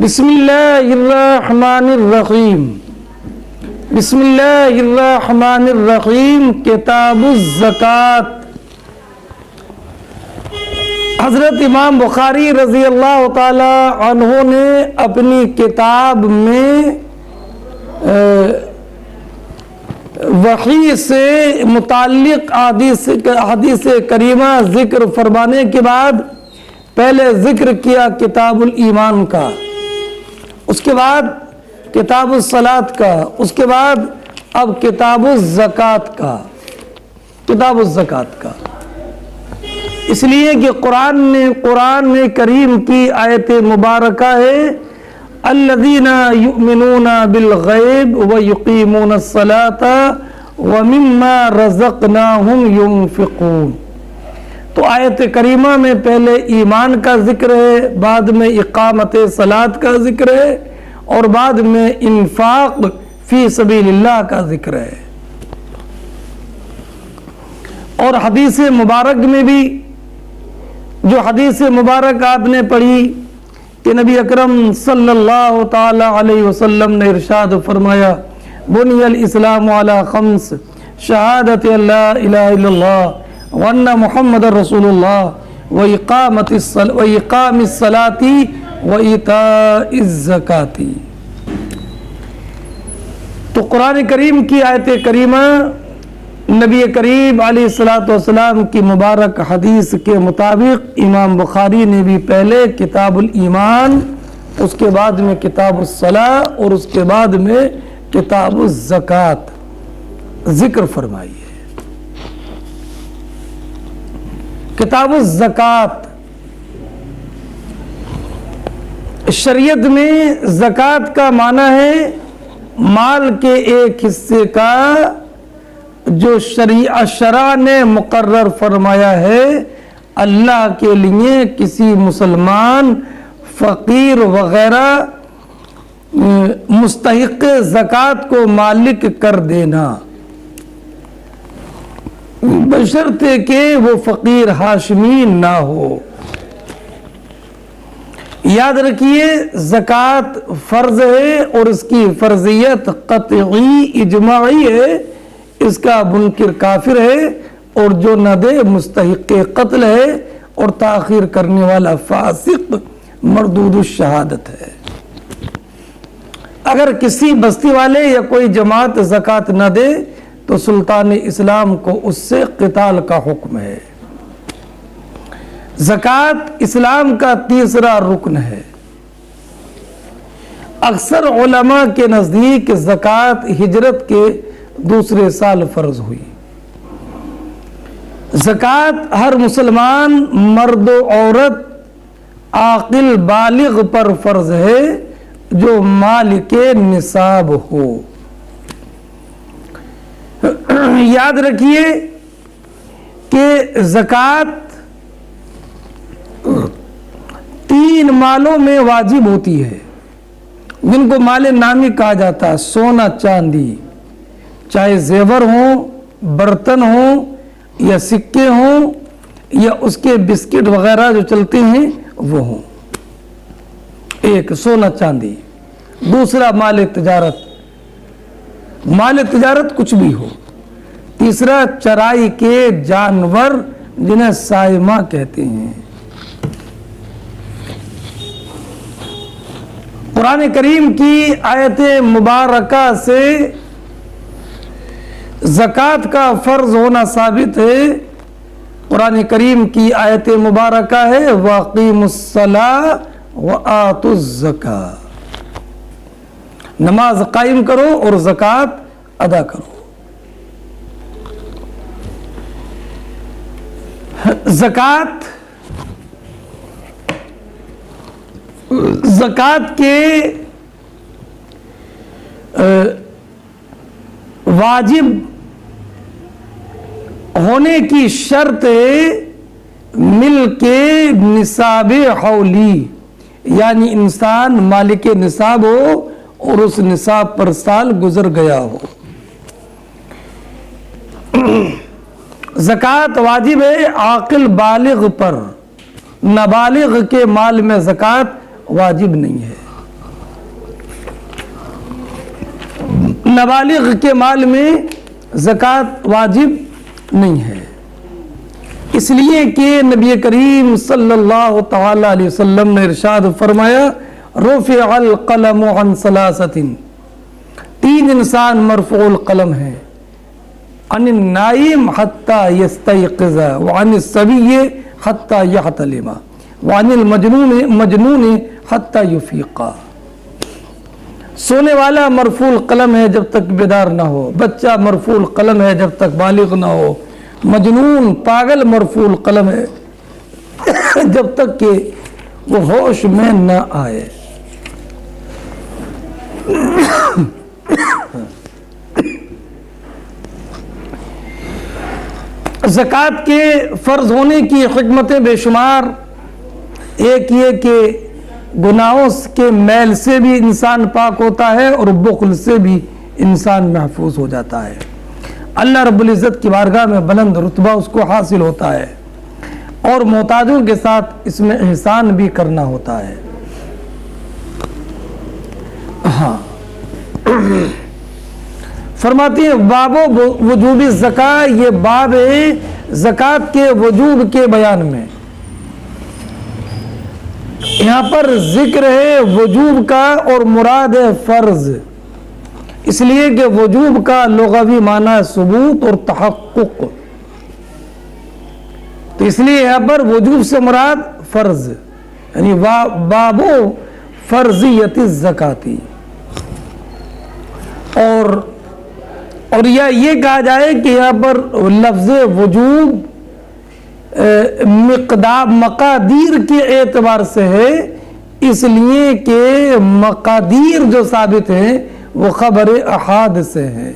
بسم اللہ الرحمن الرحیم بسم اللہ الرحمن الرحیم کتاب الزکوٰۃ۔ حضرت امام بخاری رضی اللہ تعالی عنہ نے اپنی کتاب میں وحی سے متعلق حدیث کریمہ ذکر فرمانے کے بعد پہلے ذکر کیا کتاب الایمان کا، اس کے بعد کتاب الصلاۃ کا، اس کے بعد اب کتاب الزکوٰۃ کا، اس لیے کہ قرآن کریم کی آیت مبارکہ ہے الذین یؤمنون بالغیب ویقیمون الصلاۃ ومما رزقناہم ینفقون۔ تو آیت کریمہ میں پہلے ایمان کا ذکر ہے، بعد میں اقامت صلاۃ کا ذکر ہے، اور بعد میں انفاق فی سبیل اللہ کا ذکر ہے۔ اور حدیث مبارک میں بھی جو حدیث مبارک آپ نے پڑھی کہ نبی اکرم صلی اللہ تعالی علیہ وسلم نے ارشاد فرمایا بنی الاسلام علی خمس شہادت لا الہ الا اللہ وان محمد رسول اللہ وإقام الصلاۃ وإیتاء الزکاۃ۔ تو قرآن کریم کی آیت کریمہ نبی کریم علیہ الصلوۃ والسلام کی مبارک حدیث کے مطابق امام بخاری نے بھی پہلے کتاب الایمان، اس کے بعد میں کتاب الصلاۃ اور اس کے بعد میں کتاب الزکوٰۃ ذکر فرمائی ہے۔ کتاب الزکوٰۃ، شریعت میں زکوٰۃ کا معنی ہے مال کے ایک حصے کا جو شرع نے مقرر فرمایا ہے اللہ کے لیے کسی مسلمان فقیر وغیرہ مستحق زکوٰۃ کو مالک کر دینا، بشرطے کہ وہ فقیر ہاشمی نہ ہو۔ یاد رکھیے زکوٰۃ فرض ہے اور اس کی فرضیت قطعی اجماعی ہے، اس کا منکر کافر ہے اور جو نہ دے مستحق قتل ہے اور تاخیر کرنے والا فاسق مردود الشہادت ہے۔ اگر کسی بستی والے یا کوئی جماعت زکوٰۃ نہ دے تو سلطان اسلام کو اس سے قتال کا حکم ہے۔ زکوٰۃ اسلام کا تیسرا رکن ہے۔ اکثر علماء کے نزدیک زکوٰۃ ہجرت کے دوسرے سال فرض ہوئی۔ زکوٰۃ ہر مسلمان مرد و عورت عاقل بالغ پر فرض ہے جو مالک نصاب ہو۔ یاد رکھیے کہ زکوٰۃ تین مالوں میں واجب ہوتی ہے جن کو مال نامی کہا جاتا ہے، سونا چاندی، چاہے زیور ہوں، برتن ہوں یا سکے ہوں یا اس کے بسکٹ وغیرہ جو چلتے ہیں وہ ہوں۔ ایک سونا چاندی، دوسرا مال تجارت کچھ بھی ہو، تیسرا چرائی کے جانور جنہیں سائمہ کہتے ہیں۔ قرآن کریم کی آیت مبارکہ سے زکوٰۃ کا فرض ہونا ثابت ہے۔ قرآن کریم کی آیت مبارکہ ہے وَأَقِيمُوا الصَّلَاةَ وَآتُوا الزَّكَاةَ، نماز قائم کرو اور زکوٰۃ ادا کرو۔ زکوٰۃ کے واجب ہونے کی شرط ملک نصاب حولی، یعنی انسان مالک نصاب ہو اور اس نصاب پر سال گزر گیا ہو۔ زکوٰۃ واجب ہے عاقل بالغ پر، نابالغ کے مال میں زکوٰۃ واجب نہیں ہے۔ نابالغ کے مال میں زکوٰۃ واجب نہیں ہے، اس لیے کہ نبی کریم صلی اللہ تعالی علیہ وسلم نے ارشاد فرمایا رفع القلم عن ثلاثۃ، تین انسان مرفوع القلم ہے، عن النائم حتی یستیقظ وعن الصبی حتی یحتلم وعن المجنون حتی یفیق۔ سونے والا مرفوع القلم ہے جب تک بیدار نہ ہو، بچہ مرفوع القلم ہے جب تک بالغ نہ ہو، مجنون پاگل مرفوع القلم ہے جب تک کہ وہ ہوش میں نہ آئے۔ زکوٰۃ کے فرض ہونے کی حکمتیں بے شمار، ایک یہ کہ گناہوں کے میل سے بھی انسان پاک ہوتا ہے اور بخل سے بھی انسان محفوظ ہو جاتا ہے، اللہ رب العزت کی بارگاہ میں بلند رتبہ اس کو حاصل ہوتا ہے، اور محتاجوں کے ساتھ اس میں احسان بھی کرنا ہوتا ہے۔ ہاں فرماتی ہیں باب وجوب الزکاۃ، یہ باب ہے زکوٰۃ کے وجوب کے بیان میں۔ یہاں پر ذکر ہے وجوب کا اور مراد ہے فرض، اس لیے کہ وجوب کا لغوی معنی ہے ثبوت اور تحقق، تو اس لیے یہاں پر وجوب سے مراد فرض، یعنی باب فرضیت الزکاۃ، اور یہ کہا جائے کہ یہاں پر لفظ وجوب مقادیر کے اعتبار سے ہے، اس لیے کہ مقادیر جو ثابت ہیں وہ خبر احاد سے ہیں۔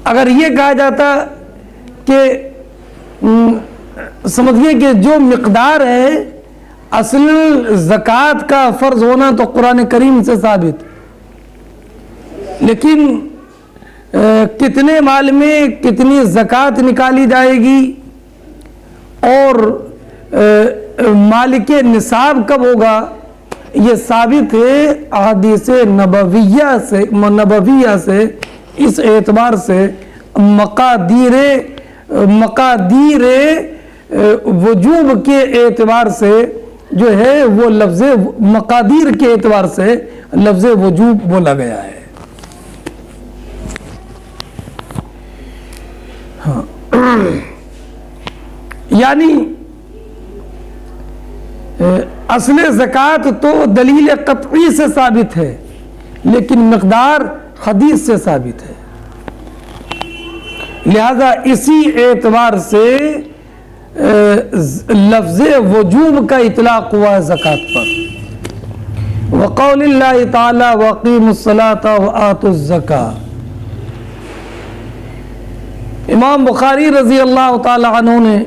اگر یہ کہا جاتا کہ سمجھیے کہ جو مقدار ہے اصل زکوٰۃ کا فرض ہونا تو قرآن کریم سے ثابت، لیکن کتنے مال میں کتنی زکوٰۃ نکالی جائے گی اور مالک نصاب کب ہوگا، یہ ثابت ہے احادیث نبویہ سے، اس اعتبار سے مقادیر وجوب کے اعتبار سے جو ہے وہ لفظ مقادیر کے اعتبار سے لفظ وجوب بولا گیا ہے۔ یعنی اصل زکوٰۃ تو دلیل قطعی سے ثابت ہے، لیکن مقدار حدیث سے ثابت ہے، لہذا اسی اعتبار سے لفظ وجوب کا اطلاق ہوا ہے زکوٰۃ پر۔ وقول اللہ تعالی وَأَقِيمُوا الصَّلَاةَ وَآتُوا الزَّكَاةَ، امام بخاری رضی اللہ تعالی عنہ نے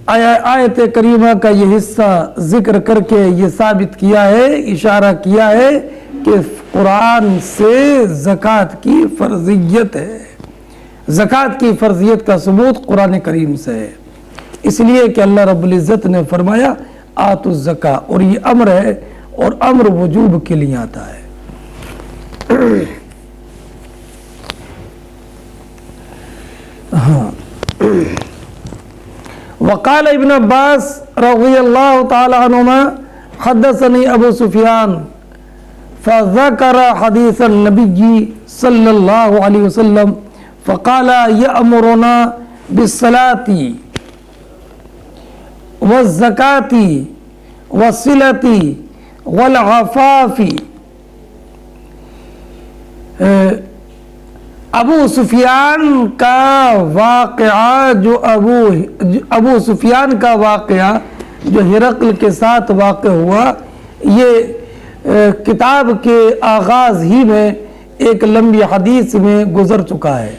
آیت کریمہ کا یہ حصہ ذکر کر کے یہ ثابت کیا ہے، اشارہ کیا ہے کہ قرآن سے زکوٰۃ کی فرضیت ہے، زکوٰۃ کی فرضیت کا ثبوت قرآن کریم سے ہے، اس لیے کہ اللہ رب العزت نے فرمایا آتوا الزکاۃ، اور یہ امر ہے اور امر وجوب کے لیے آتا ہے۔ وقال ابن عباس رضی اللہ تعالی عنہما حدثني ابو سفیان فذكر حدیث النبی صلی اللہ علیہ وسلم فقال یأمرنا بالصلاة والزکاة والصلة والعفاف۔ ابو سفیان کا واقعہ ابو سفیان کا واقعہ جو ہرقل کے ساتھ واقع ہوا، یہ کتاب کے آغاز ہی میں ایک لمبی حدیث میں گزر چکا ہے۔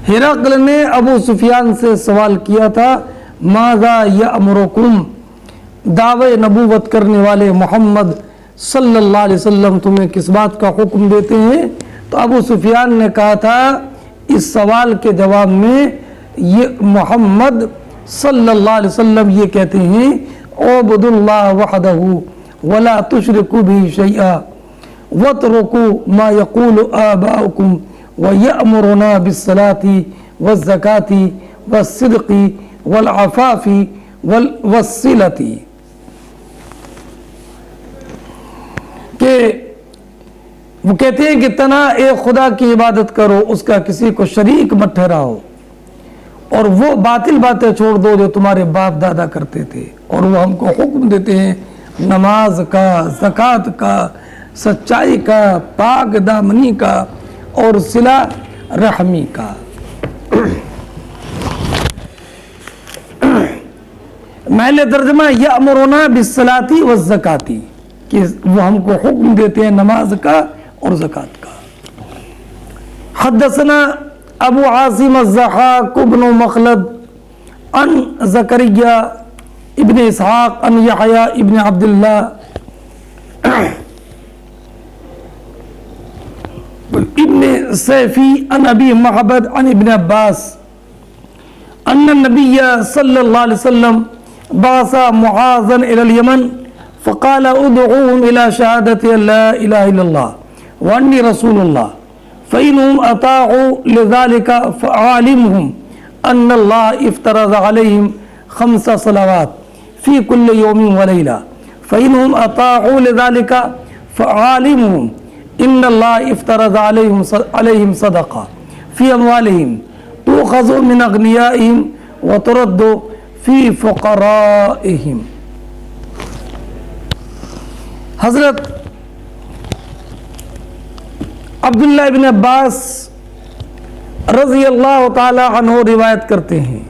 ہرقل نے ابو سفیان سے سوال کیا تھا ماذا یأمرکم، دعوی نبوت کرنے والے محمد صلی اللہ علیہ وسلم تمہیں کس بات کا حکم دیتے ہیں؟ تو ابو سفیان نے کہا تھا اس سوال کے جواب میں یہ محمد صلی اللہ علیہ وسلم یہ کہتے ہیں اعبدوا اللہ وحدہ ولا تشرکوا بہ شیئا وَاتْرُكُوا مَا يَقُولُ آبَاؤُكُمْ وَيَأْمُرُنَا بِالصَّلَاةِ وَالزَّكَاةِ وَالصِّدْقِ وَالْعَفَافِ وَالصِّلَةِ، کہ وہ کہتے ہیں کہ تنہا ایک خدا کی عبادت کرو، اس کا کسی کو شریک مت ٹھہراؤ، اور وہ باطل باتیں چھوڑ دو جو تمہارے باپ دادا کرتے تھے، اور وہ ہم کو حکم دیتے ہیں نماز کا، زکوٰۃ کا، سچائی کا، پاک دامنی کا اور صلہ رحمی کا۔ محل ترجمہ یأمرنا بالصلاۃ والزکاۃ، کہ وہ ہم کو حکم دیتے ہیں نماز کا اور زکوٰۃ کا۔ حدثنا ابو عاصم الضحاک بن مخلد عن زکریا ابن اسحاق عن یحییٰ ابن عبداللہ ابن سیفی عن ابی محبد عن ابن عباس ان النبی صلی اللہ علیہ وسلم بعث معاذا الى اليمن فقال ادعوهم الى شهادة لا اله الا الله وانی رسول اللہ فإنهم أطاعوا لذلك فعالمهم أن الله افترض عليهم 5 صلوات في كل يوم وليلة فإنهم أطاعوا لذلك فعالمهم إن الله افترض عليهم صدقة في أموالهم تؤخذ من أغنيائهم وترد في فقرائهم۔ حضرت عبداللہ ابن عباس رضی اللہ تعالی عنہ روایت کرتے ہیں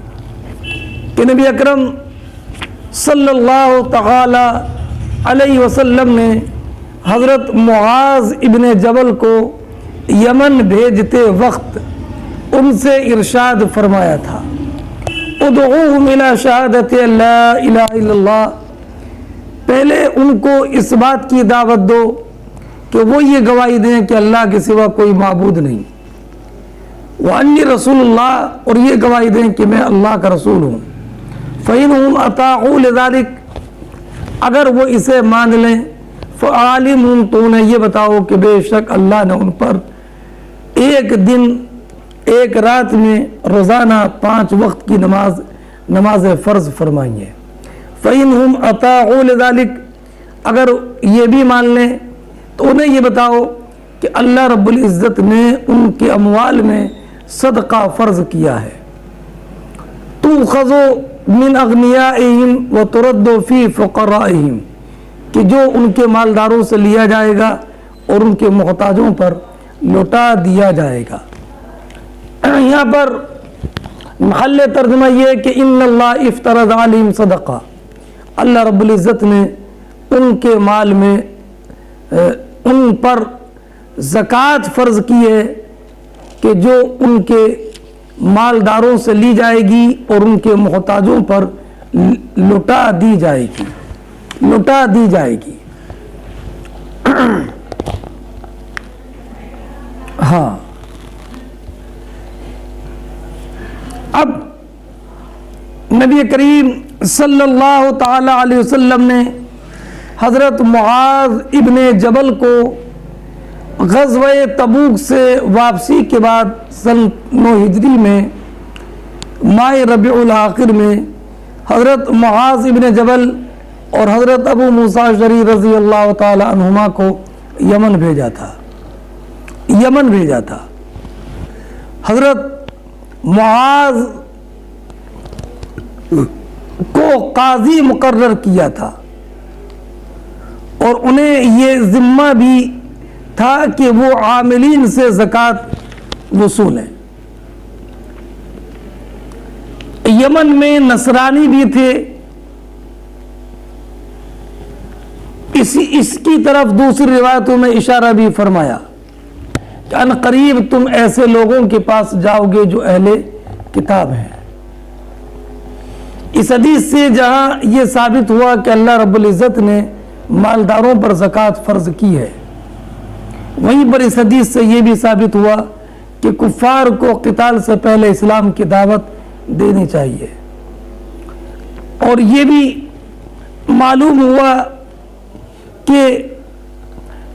کہ نبی اکرم صلی اللہ تعالی علیہ وسلم نے حضرت معاذ ابن جبل کو یمن بھیجتے وقت ان سے ارشاد فرمایا تھا ادعوهم الى شہادت لا الہ الا اللہ، پہلے ان کو اس بات کی دعوت دو کہ وہ یہ گواہی دیں کہ اللہ کے سوا کوئی معبود نہیں، وانی رسول اللہ، اور یہ گواہی دیں کہ میں اللہ کا رسول ہوں، فإنهم أطاعوا لذلك، اگر وہ اسے مان لیں، فعالمهم، تو انہیں یہ بتاؤ کہ بے شک اللہ نے ان پر ایک دن ایک رات میں روزانہ 5 وقت کی نماز فرض فرمائی ہے۔ فإنهم أطاعوا لذلك، اگر یہ بھی مان لیں تو انہیں یہ بتاؤ کہ اللہ رب العزت نے ان کے اموال میں صدقہ فرض کیا ہے، تؤخذ من اغنیائہم وترد فی فقرائہم، کہ جو ان کے مالداروں سے لیا جائے گا اور ان کے محتاجوں پر لوٹا دیا جائے گا۔ یہاں پر محل ترجمہ یہ ہے کہ ان اللہ افترض علیہم صدقہ، اللہ رب العزت نے ان کے مال میں ان پر زکوٰۃ فرض کی ہے کہ جو ان کے مالداروں سے لی جائے گی اور ان کے محتاجوں پر لوٹا دی جائے گی۔ ہاں، اب نبی کریم صلی اللہ تعالی علیہ وسلم نے حضرت معاذ ابن جبل کو غزوہ تبوک سے واپسی کے بعد سن 9 ہجری میں ماہ ربیع الاخر میں حضرت معاذ ابن جبل اور حضرت ابو موسیٰ اشعری رضی اللہ تعالی عنہما کو یمن بھیجا تھا۔ حضرت معاذ کو قاضی مقرر کیا تھا اور انہیں یہ ذمہ بھی تھا کہ وہ عاملین سے زکوٰۃ وصولیں۔ یمن میں نصرانی بھی تھے، اس کی طرف دوسری روایتوں میں اشارہ بھی فرمایا کہ ان قریب تم ایسے لوگوں کے پاس جاؤ گے جو اہل کتاب ہیں۔ اس حدیث سے جہاں یہ ثابت ہوا کہ اللہ رب العزت نے مالداروں پر زکوٰۃ فرض کی ہے، وہیں پر اس حدیث سے یہ بھی ثابت ہوا کہ کفار کو قتال سے پہلے اسلام کی دعوت دینی چاہیے، اور یہ بھی معلوم ہوا کہ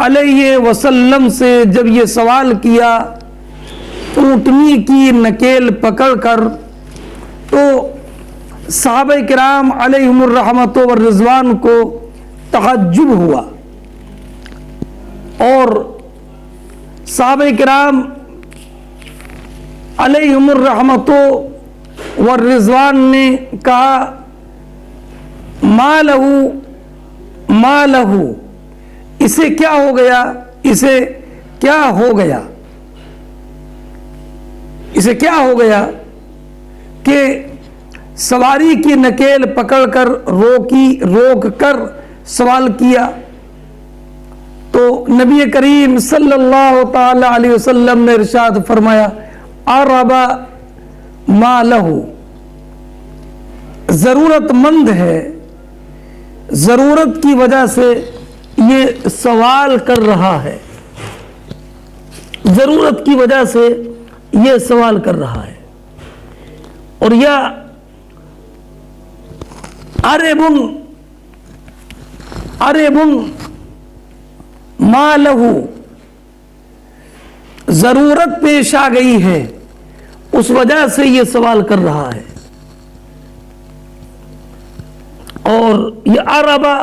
علیہ وسلم سے جب یہ سوال کیا اونٹنی کی نکیل پکڑ کر، تو صحابہ کرام علیہم الرحمت والرضوان کو تعجب ہوا، اور صحابہ کرام علیہم الرحمت والرضوان نے کہا ما لہو، اسے کیا ہو گیا، اسے کیا ہو گیا، اسے کیا ہو گیا کہ سواری کی نکیل پکڑ کر روک کر سوال کیا؟ تو نبی کریم صلی اللہ تعالی علیہ وسلم نے ارشاد فرمایا عربا ما لہو، ضرورت مند ہے، ضرورت کی وجہ سے یہ سوال کر رہا ہے، ضرورت کی وجہ سے یہ سوال کر رہا ہے۔ اور یا عربن ما لہو، ضرورت پیش آ گئی ہے، اس وجہ سے یہ سوال کر رہا ہے۔ اور یہ عربا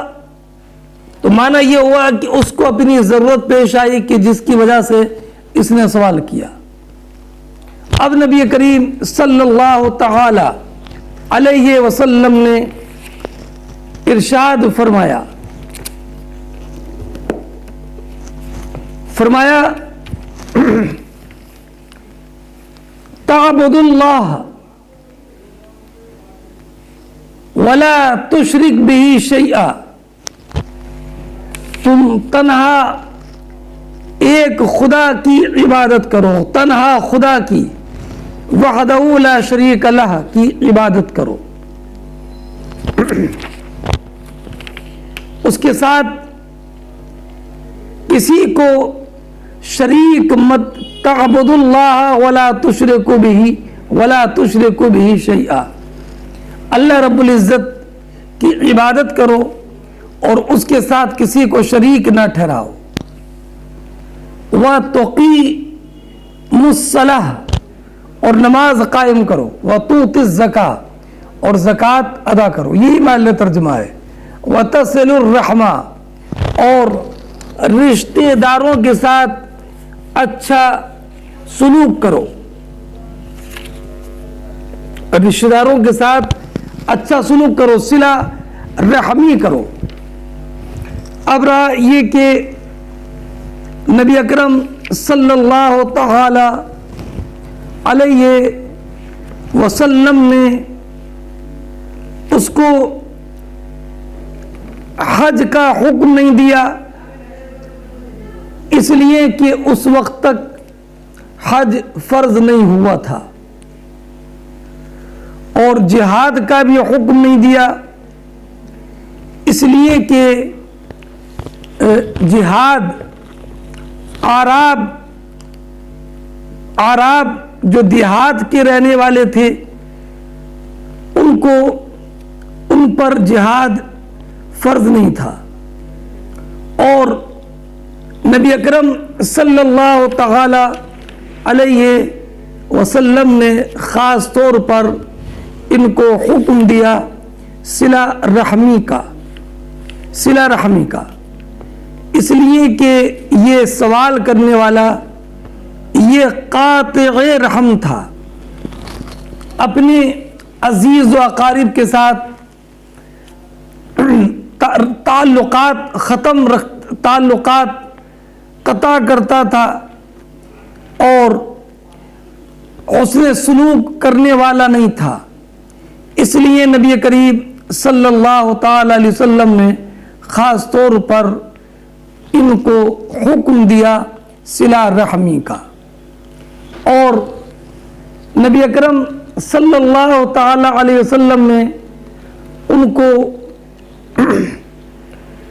تو معنی یہ ہوا کہ اس کو اپنی ضرورت پیش آئی کہ جس کی وجہ سے اس نے سوال کیا۔ اب نبی کریم صلی اللہ تعالی علیہ وسلم نے ارشاد فرمایا تعبد اللہ ولا تشرک به شیئا، تم تنہا ایک خدا کی عبادت کرو، تنہا خدا کی وحدہ لا شریک لہ کی عبادت کرو، اس کے ساتھ کسی کو شریک مت، تعبد اللہ ولا تشرک به شیئا، اللہ رب العزت کی عبادت کرو اور اس کے ساتھ کسی کو شریک نہ ٹھہراؤ۔ وَتُقِيمُ الصَّلَاةَ، اور نماز قائم کرو، وَتُؤْتِ الزَّكَاةَ، اور زکوٰۃ ادا کرو، یہی محل ترجمہ ہے۔ وَتَصِلُ الرَّحْمَةَ، اور رشتہ داروں کے ساتھ اچھا سلوک کرو، رشتہ داروں کے ساتھ اچھا سلوک کرو، صلہ رحمی کرو۔ اب رہا یہ کہ نبی اکرم صلی اللہ تعالی علیہ وسلم نے اس کو حج کا حکم نہیں دیا، اس لیے کہ اس وقت تک حج فرض نہیں ہوا تھا، اور جہاد کا بھی حکم نہیں دیا، اس لیے کہ جہاد عرب جو دیہات کے رہنے والے تھے ان پر جہاد فرض نہیں تھا، اور نبی اکرم صلی اللہ تعالی علیہ وسلم نے خاص طور پر ان کو حکم دیا صلہ رحمی کا، اس لیے کہ یہ سوال کرنے والا یہ قاطع رحم تھا، اپنے عزیز و اقارب کے ساتھ تعلقات قطع کرتا تھا، اور حسن سلوک کرنے والا نہیں تھا، اس لیے نبی کریم صلی اللہ تعالی علیہ وسلم نے خاص طور پر ان کو حکم دیا صلہ رحمی کا۔ اور نبی اکرم صلی اللہ تعالی علیہ وسلم نے ان کو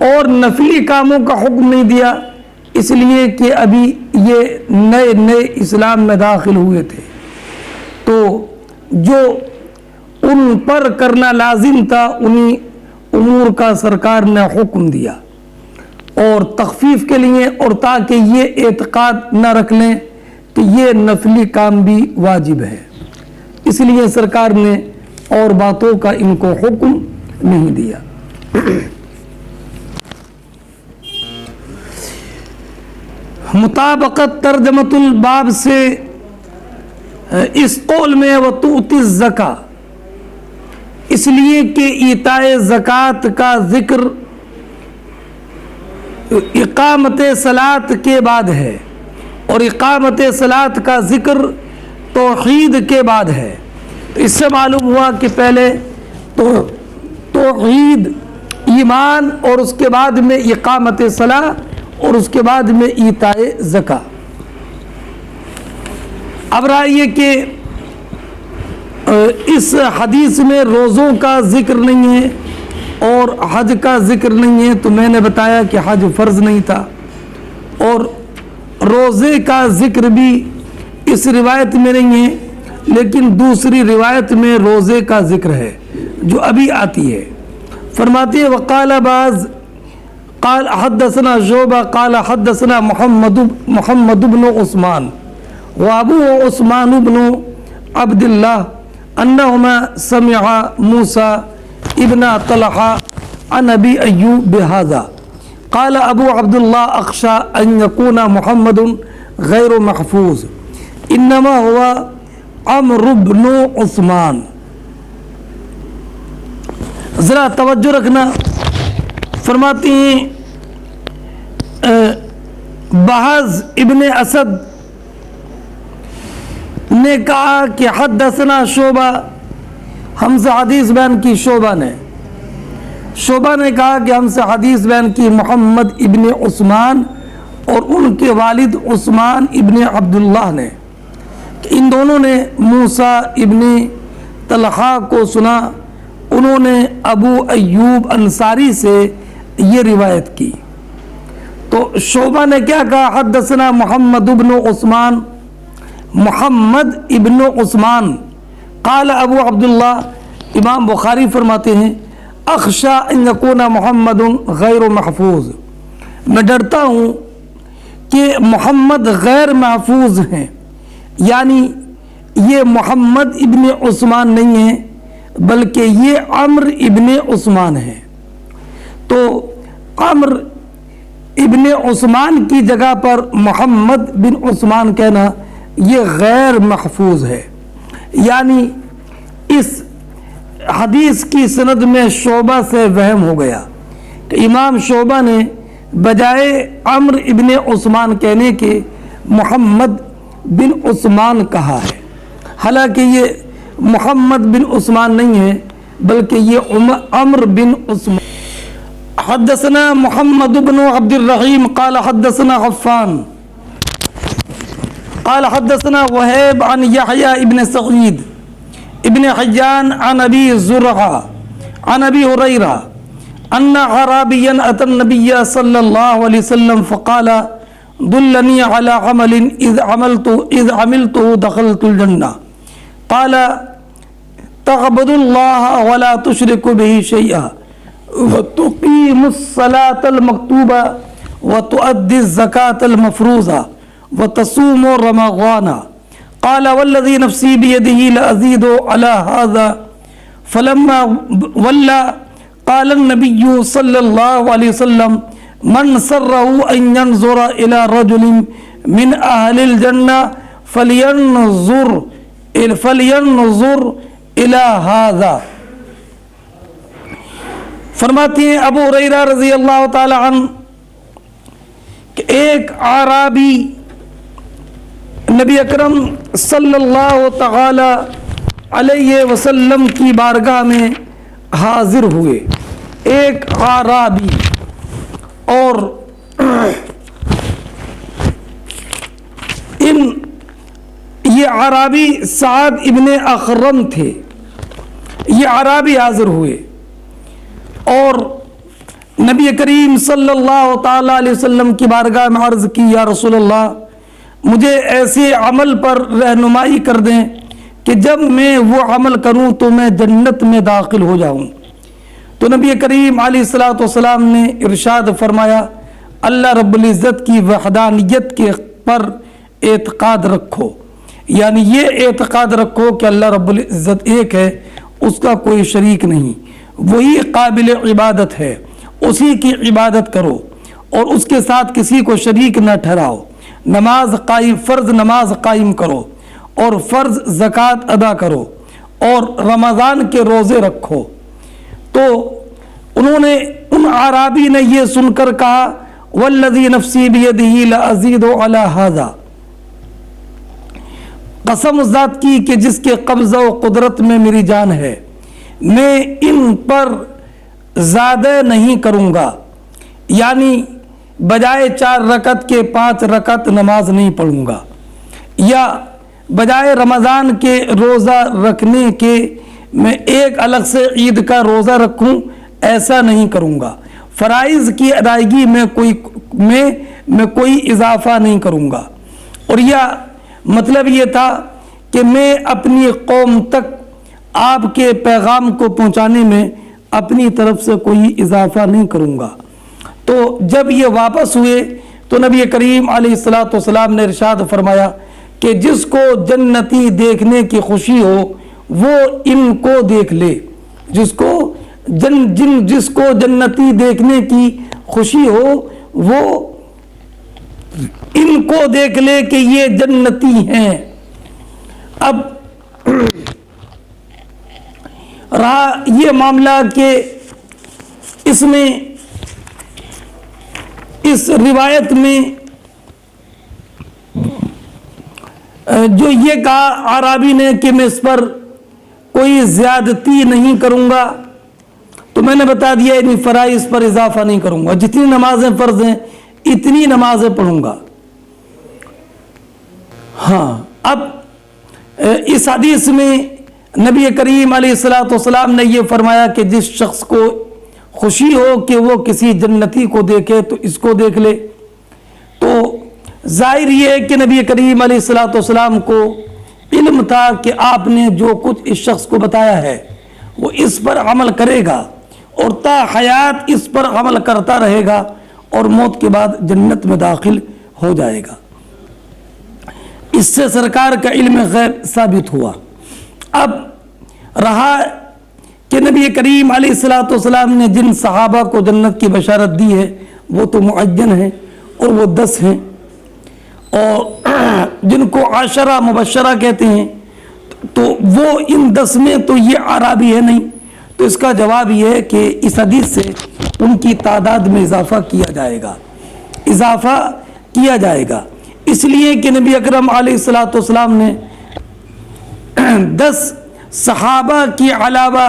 اور نفلی کاموں کا حکم نہیں دیا، اس لیے کہ ابھی یہ نئے اسلام میں داخل ہوئے تھے، تو جو ان پر کرنا لازم تھا انہی امور کا سرکار نے حکم دیا۔ اور تخفیف کے لیے، اور تاکہ یہ اعتقاد نہ رکھ لیں کہ یہ نفلی کام بھی واجب ہے، اس لیے سرکار نے اور باتوں کا ان کو حکم نہیں دیا۔ مطابقت ترجمۃ الباب سے اس قول میں وَتُؤْتِ الزَّكَاةَ، اس لیے کہ ایتائے زکوٰۃ کا ذکر اقامت صلاۃ کے بعد ہے، اور اقامت صلاۃ کا ذکر توحید کے بعد ہے۔ تو اس سے معلوم ہوا کہ پہلے توحید ایمان، اور اس کے بعد میں اقامت صلاۃ، اور اس کے بعد میں ایتائے زکوٰۃ۔ اب رہا یہ کہ اس حدیث میں روزوں کا ذکر نہیں ہے اور حج کا ذکر نہیں ہے، تو میں نے بتایا کہ حج فرض نہیں تھا، اور روزے کا ذکر بھی اس روایت میں نہیں ہے، لیکن دوسری روایت میں روزے کا ذکر ہے جو ابھی آتی ہے۔ فرماتے ہیں وقال بعض قال حدثنا شعبہ قال حدثنا محمد بن عثمان وابو عثمان بن عبد الله انهما سمع موسى ابن طلحة عن ابي ايوب بهذا قال ابو عبد الله اخشى ان يكون محمد غير محفوظ انما هو عمرو بن عثمان۔ ذرا توجہ رکھنا، فرماتے ہیں بحث ابن اسد نے کہا کہ حدثنا شعبہ، ہم سے حدیث بیان کی شعبہ نے کہا کہ ہم سے حدیث بیان کی محمد ابن عثمان اور ان کے والد عثمان ابن عبداللہ نے، کہ ان دونوں نے موسیٰ ابن طلحہ کو سنا، انہوں نے ابو ایوب انصاری سے یہ روایت کی۔ تو شعبہ نے کیا کہا؟ حدثنا محمد ابن عثمان، محمد ابن عثمان، قال ابو عبداللہ، امام بخاری فرماتے ہیں اخشا ان یکون محمد غیر محفوظ، میں ڈرتا ہوں کہ محمد غیر محفوظ ہیں، یعنی یہ محمد ابن عثمان نہیں ہے بلکہ یہ عمرو ابن عثمان ہے۔ تو عمرو ابن عثمان کی جگہ پر محمد بن عثمان کہنا یہ غیر محفوظ ہے، یعنی اس حدیث کی سند میں شعبہ سے وہم ہو گیا کہ امام شعبہ نے بجائے عمرو ابن عثمان کہنے کے محمد بن عثمان کہا ہے، حالانکہ یہ محمد بن عثمان نہیں ہے بلکہ یہ عمرو بن عثمان۔ حدثنا محمد بن عبد الرحیم قال حدثنا غفان قال حدثنا وهيب عن يحيى ابن سعيد ابن حجان عن ابي زرعة عن ابي هريرة ان اعرابيا اتى النبي صلى الله عليه وسلم فقال دلني على عمل اذ عملته دخلت الجنة قال تعبد الله ولا تشرك به شيئا وتقيم الصلاة المكتوبة وتؤدي الزكاة المفروضة وتصوم رمضان قال والذي نفسي بيده لأزيد على هذا فلما ولى قال النبي صلى الله عليه وسلم من سره أن ينظر إلى رجل من أهل الجنة فلينظر إلى هذا۔ فرماتے ہیں ابو ہریرہ رضی اللہ تعالی عنہ کہ ایک اعرابی نبی اکرم صلی اللہ تعالی علیہ وسلم کی بارگاہ میں حاضر ہوئے، ایک اعرابی، اور یہ اعرابی سعد ابن اخرم تھے، یہ اعرابی حاضر ہوئے اور نبی کریم صلی اللہ تعالی علیہ وسلم کی بارگاہ میں عرض کی یا رسول اللہ مجھے ایسے عمل پر رہنمائی کر دیں کہ جب میں وہ عمل کروں تو میں جنت میں داخل ہو جاؤں۔ تو نبی کریم علیہ الصلوۃ والسلام نے ارشاد فرمایا اللہ رب العزت کی وحدانیت کے پر اعتقاد رکھو، یعنی یہ اعتقاد رکھو کہ اللہ رب العزت ایک ہے، اس کا کوئی شریک نہیں، وہی قابل عبادت ہے، اسی کی عبادت کرو اور اس کے ساتھ کسی کو شریک نہ ٹھہراؤ، فرض نماز قائم کرو اور فرض زکوٰۃ ادا کرو اور رمضان کے روزے رکھو۔ تو ان اعرابی نے یہ سن کر کہا والذی نفسی بیدہ لازید علی ھذا، قسم اس ذات کی کہ جس کے قبضہ و قدرت میں میری جان ہے، میں ان پر زیادہ نہیں کروں گا، یعنی بجائے 4 رکعت کے 5 رکعت نماز نہیں پڑھوں گا، یا بجائے رمضان کے روزہ رکھنے کے میں ایک الگ سے عید کا روزہ رکھوں، ایسا نہیں کروں گا، فرائض کی ادائیگی میں کوئی اضافہ نہیں کروں گا۔ اور یہ مطلب یہ تھا کہ میں اپنی قوم تک آپ کے پیغام کو پہنچانے میں اپنی طرف سے کوئی اضافہ نہیں کروں گا۔ تو جب یہ واپس ہوئے تو نبی کریم علیہ السلام نے ارشاد فرمایا کہ جس کو جنتی دیکھنے کی خوشی ہو وہ ان کو دیکھ لے، جس کو جنتی دیکھنے کی خوشی ہو وہ ان کو دیکھ لے کہ یہ جنتی ہیں۔ اب رہا یہ معاملہ کہ اس روایت میں جو یہ کہا اعرابی نے کہ میں اس پر کوئی زیادتی نہیں کروں گا، تو میں نے بتا دیا یعنی فرائض پر اضافہ نہیں کروں گا، جتنی نمازیں فرض ہیں اتنی نمازیں پڑھوں گا۔ ہاں، اب اس حدیث میں نبی کریم علیہ السلام نے یہ فرمایا کہ جس شخص کو خوشی ہو کہ وہ کسی جنتی کو دیکھے تو اس کو دیکھ لے۔ تو ظاہر یہ ہے کہ نبی کریم علیہ السلام کو علم تھا کہ آپ نے جو کچھ اس شخص کو بتایا ہے وہ اس پر عمل کرے گا اور تا حیات اس پر عمل کرتا رہے گا اور موت کے بعد جنت میں داخل ہو جائے گا۔ اس سے سرکار کا علم غیب ثابت ہوا۔ اب رہا کہ نبی کریم علیہ السلام نے جن صحابہ کو جنت کی بشارت دی ہے وہ تو معین ہیں اور وہ 10 ہیں، اور جن کو عشرہ مبشرہ کہتے ہیں تو وہ ان 10 میں تو یہ اعرابی ہے نہیں۔ تو اس کا جواب یہ ہے کہ اس حدیث سے ان کی تعداد میں اضافہ کیا جائے گا، اس لیے کہ نبی اکرم علیہ السلام نے 10 صحابہ کے علاوہ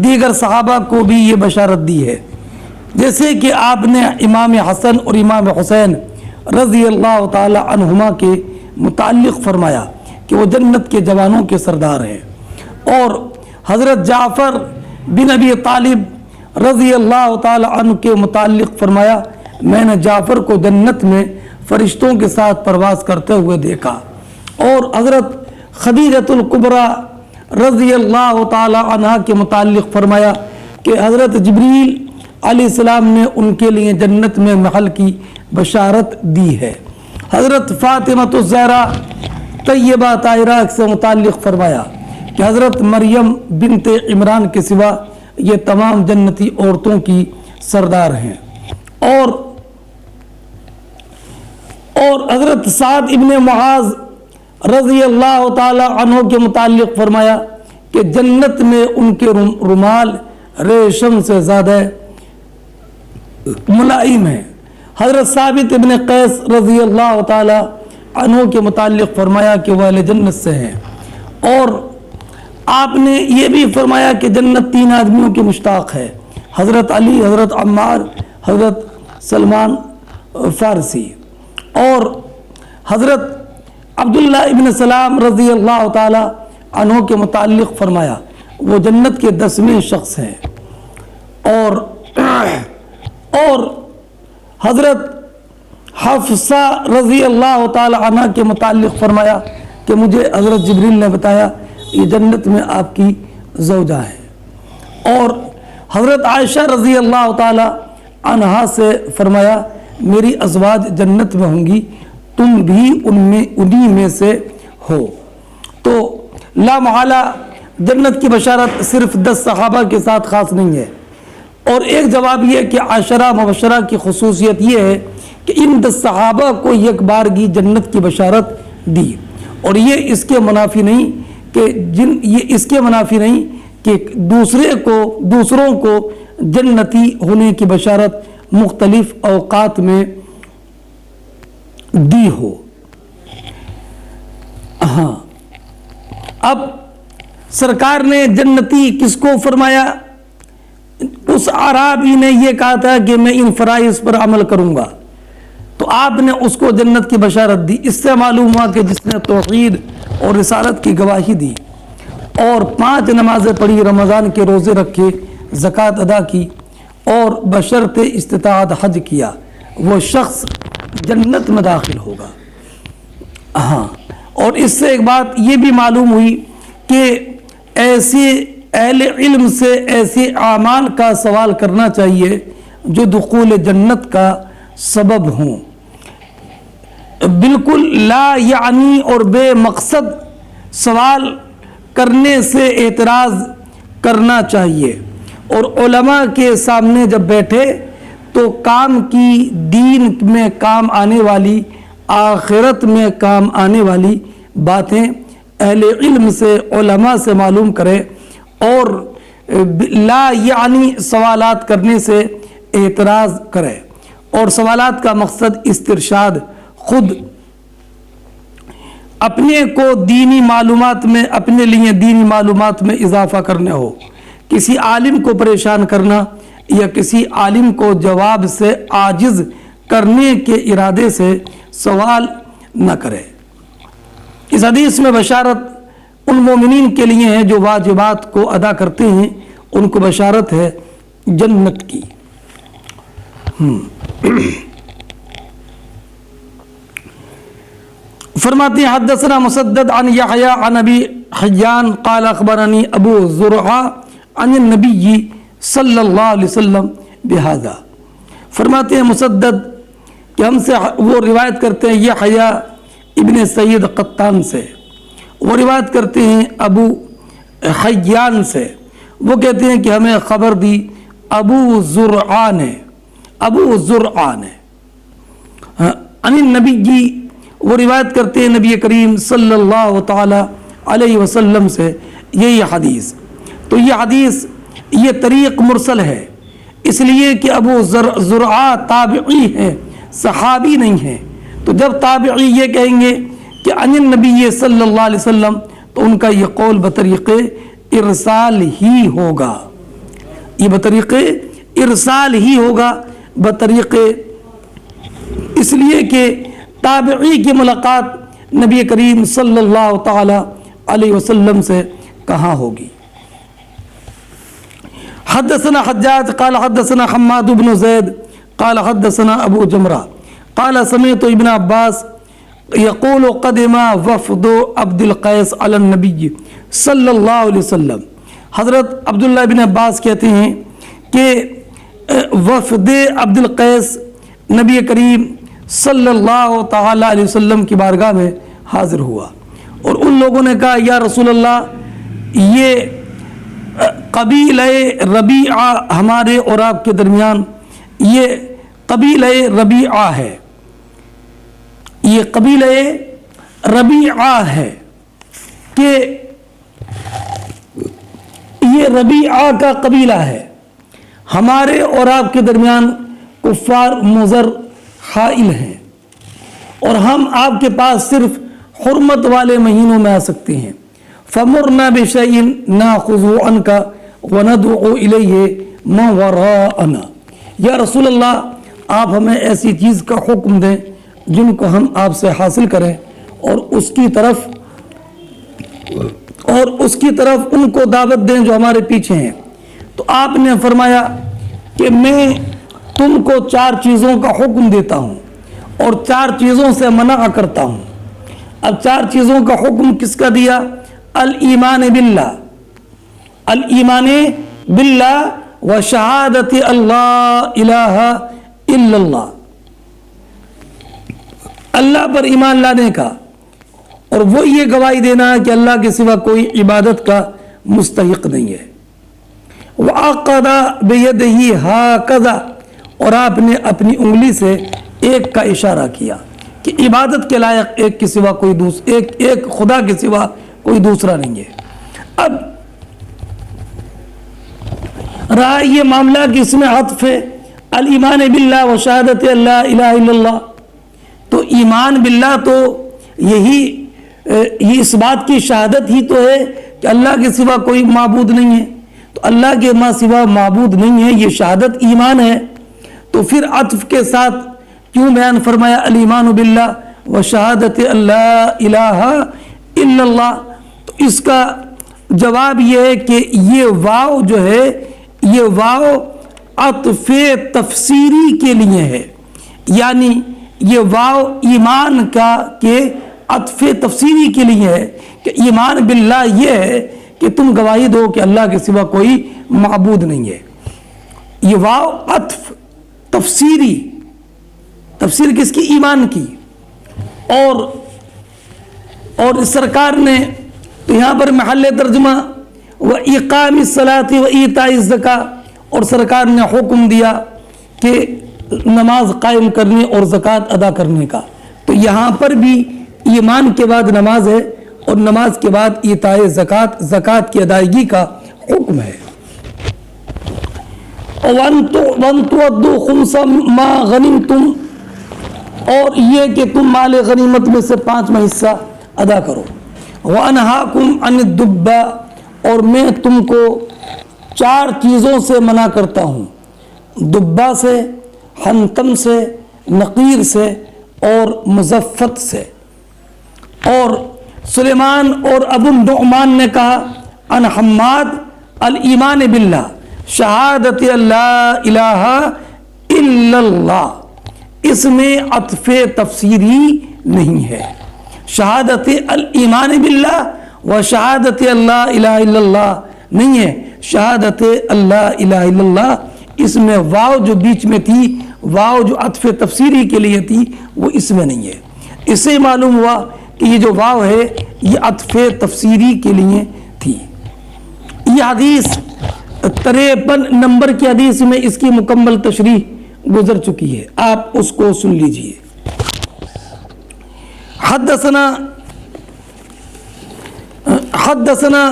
دیگر صحابہ کو بھی یہ بشارت دی ہے، جیسے کہ آپ نے امام حسن اور امام حسین رضی اللہ تعالی عنہما کے متعلق فرمایا کہ وہ جنت کے جوانوں کے سردار ہیں، اور حضرت جعفر بن ابی طالب رضی اللہ تعالی عنہ کے متعلق فرمایا میں نے جعفر کو جنت میں فرشتوں کے ساتھ پرواز کرتے ہوئے دیکھا، اور حضرت خدیجۃ الکبریٰ رضی اللہ تعالی عنہ کے متعلق فرمایا کہ حضرت جبریل علیہ السلام نے ان کے لیے جنت میں محل کی بشارت دی ہے۔ حضرت فاطمہ الزہرا طیبہ طاہرہ سے متعلق فرمایا کہ حضرت مریم بنت عمران کے سوا یہ تمام جنتی عورتوں کی سردار ہیں، اور حضرت سعد ابن معاذ رضی اللہ تعالی عنہ کے متعلق فرمایا کہ جنت میں ان کے رومال ریشم سے زیادہ ملائم ہیں۔ حضرت ثابت ابن قیس رضی اللہ تعالی عنہ کے متعلق فرمایا کہ وہ اہل جنت سے ہیں، اور آپ نے یہ بھی فرمایا کہ جنت 3 آدمیوں کے مشتاق ہے، حضرت علی، حضرت عمار، حضرت سلمان فارسی، اور حضرت عبداللہ ابن سلام رضی اللہ تعالی عنہ کے متعلق فرمایا وہ جنت کے 10ویں شخص ہیں، اور حضرت حفصہ رضی اللہ تعالی عنہ کے متعلق فرمایا کہ مجھے حضرت جبریل نے بتایا یہ جنت میں آپ کی زوجہ ہے، اور حضرت عائشہ رضی اللہ تعالی عنہا سے فرمایا میری ازواج جنت میں ہوں گی، تم بھی انہی میں سے ہو۔ تو لا محالہ جنت کی بشارت صرف 10 صحابہ کے ساتھ خاص نہیں ہے، اور ایک جواب یہ کہ عشرہ مبشرہ کی خصوصیت یہ ہے کہ ان 10 صحابہ کو یک بارگی جنت کی بشارت دی، اور یہ اس کے منافی نہیں کہ دوسروں کو جنتی ہونے کی بشارت مختلف اوقات میں دی ہو۔ ہاں، اب سرکار نے جنتی کس کو فرمایا؟ اس اعرابی نے یہ کہا تھا کہ میں ان فرائض پر عمل کروں گا، تو آپ نے اس کو جنت کی بشارت دی۔ اس سے معلوم ہوا کہ جس نے توحید اور رسالت کی گواہی دی اور 5 نمازیں پڑھی، رمضان کے روزے رکھے، زکوٰۃ ادا کی اور بشرط استطاعت حج کیا، وہ شخص جنت میں داخل ہوگا۔ ہاں، اور اس سے ایک بات یہ بھی معلوم ہوئی کہ ایسے اہل علم سے ایسے اعمال کا سوال کرنا چاہیے جو دخول جنت کا سبب ہوں۔ بالکل لا یعنی اور بے مقصد سوال کرنے سے اعتراض کرنا چاہیے، اور علماء کے سامنے جب بیٹھے تو کام کی، دین میں کام آنے والی، آخرت میں کام آنے والی باتیں اہل علم سے، علماء سے معلوم کرے، اور لا یعنی سوالات کرنے سے اعتراض کرے، اور سوالات کا مقصد استرشاد، خود اپنے کو دینی معلومات میں، اپنے لیے دینی معلومات میں اضافہ کرنے ہو، کسی عالم کو پریشان کرنا یا کسی عالم کو جواب سے عاجز کرنے کے ارادے سے سوال نہ کرے۔ اس حدیث میں بشارت ان مومنین کے لیے ہے جو واجبات کو ادا کرتے ہیں، ان کو بشارت ہے جنت کی۔ فرماتے ہیں حدثنا مسدد عن یحییٰ عن ابی حیان قال اخبرنی ابو زرعہ عن النبی صلی اللہ علیہ وسلم بہذا۔ فرماتے ہیں مسدد کہ ہم سے وہ روایت کرتے ہیں یحییٰ ابن سعید قطان سے، وہ روایت کرتے ہیں ابو حیان سے، وہ کہتے ہیں کہ ہمیں خبر دی ابو زرعہ نے عن النبی، وہ روایت کرتے ہیں نبی کریم صلی اللہ تعالی علیہ وسلم سے یہی حدیث۔ تو یہ حدیث، یہ طریق مرسل ہے، اس لیے کہ ابو زرعہ تابعی ہیں، صحابی نہیں ہیں، تو جب تابعی یہ کہیں گے کہ عن النبی صلی اللہ علیہ وسلم، تو ان کا یہ قول بطریق ارسال ہی ہوگا، یہ بطریق ارسال ہی ہوگا، بطریق، اس لیے کہ تابعی کی ملاقات نبی کریم صلی اللہ تعالی علیہ وسلم سے کہاں ہوگی۔ حدثنا حجاج قال حدثنا حماد بن زید قال حدثنا ابو جمرہ قال سمعت ابن عباس یقول قدم وفد عبد القیس علی النبی صلی اللہ علیہ وسلم۔ حضرت عبداللہ بن عباس کہتے ہیں کہ وفد عبد القیس نبی کریم صلی اللہ تعالی علیہ وسلم کی بارگاہ میں حاضر ہوا، اور ان لوگوں نے کہا یا رسول اللہ، یہ قبیلہ ربیعہ ہمارے اور آپ کے درمیان، یہ قبیلہ ربیعہ ہے، یہ قبیلہ ربیعہ ہے کہ یہ ربیعہ کا قبیلہ ہے، ہمارے اور آپ کے درمیان کفار مضر حائل ہیں، اور ہم آپ کے پاس صرف حرمت والے مہینوں میں آ سکتے ہیں، فَمُرْنَا بِشَيْءٍ نَأْخُذُ عَنْكَ وَنَدْعُ إِلَيْهِ مَا وَرَاءَنَا۔ یا رسول اللہ، آپ ہمیں ایسی چیز کا حکم دیں جن کو ہم آپ سے حاصل کریں، اور اس کی طرف ان کو دعوت دیں جو ہمارے پیچھے ہیں۔ تو آپ نے فرمایا کہ میں تم کو 4 چیزوں کا حکم دیتا ہوں اور 4 چیزوں سے منع کرتا ہوں۔ اب 4 چیزوں کا حکم کس کا دیا؟ الایمان باللہ، الایمان باللہ و شہادت اللہ الہ الا اللہ، اللہ پر ایمان لانے کا، اور وہ یہ گواہی دینا ہے کہ اللہ کے سوا کوئی عبادت کا مستحق نہیں ہے۔ وَعَقَدَ بِيَدِهِ هَكَذَا، اور آپ نے اپنی انگلی سے ایک کا اشارہ کیا کہ عبادت کے لائق ایک کے سوا کوئی ایک خدا کے سوا کوئی دوسرا نہیں ہے۔ اب رہا یہ معاملہ کہ اس میں عطف ہے الایمان باللہ و شہادت اللہ الہ الا اللہ، تو ایمان باللہ تو یہ اس بات کی شہادت ہی تو ہے کہ اللہ کے سوا کوئی معبود نہیں ہے، تو اللہ کے ماں سوا معبود نہیں ہے، یہ شہادت ایمان ہے۔ تو پھر عطف کے ساتھ کیوں بیان فرمایا الایمان باللہ و شہادت اللہ الہ الا اللہ؟ تو اس کا جواب یہ ہے کہ یہ واو جو ہے، یہ واو عطف تفسیری کے لیے ہے، یعنی یہ واو ایمان کا کہ عطف تفسیری کے لیے ہے کہ ایمان باللہ یہ ہے کہ تم گواہی دو کہ اللہ کے سوا کوئی معبود نہیں ہے۔ یہ واو عطف تفسیری، تفسیر کس کی؟ ایمان کی۔ اور سرکار نے تو یہاں پر محل ترجمہ وَإِقَامِ الصَّلَاةِ وَإِيتَاءِ الزَّكَاةِ، اور سرکار نے حکم دیا کہ نماز قائم کرنے اور زکوٰۃ ادا کرنے کا، تو یہاں پر بھی ایمان کے بعد نماز ہے اور نماز کے بعد ایتاء زکوٰۃ، زکوٰۃ کی ادائیگی کا حکم ہے۔ وَأَن تُؤَدُّوا خُمُسَ مَا غَنِمْتُمْ، اور یہ کہ تم مال غنیمت میں سے 5واں حصہ ادا کرو۔ وَأَنْهَاكُمْ عَنِ الدُّبَّةِ، اور میں تم کو 4 چیزوں سے منع کرتا ہوں، دبہ سے، حنتم سے، نقیر سے اور مزفت سے۔ اور سلیمان اور ابو النعمان نے کہا عن حماد الایمان باللہ شہادت اللہ الہ الا اللہ، اس میں عطف تفسیری نہیں ہے۔ شہادت الایمان باللہ و شہادت اللہ الہ الا اللہ نہیں ہے، شہادت اللہ الہ الا اللہ، اس میں واو جو بیچ میں تھی، واو جو عطف تفسیری کے لیے تھی، وہ اس میں نہیں ہے۔ اس سے معلوم ہوا کہ یہ جو واو ہے یہ عطف تفسیری کے لیے تھی۔ یہ حدیث 53 نمبر کی حدیث میں اس کی مکمل تشریح گزر چکی ہے، آپ اس کو سن لیجئے۔ حدثنا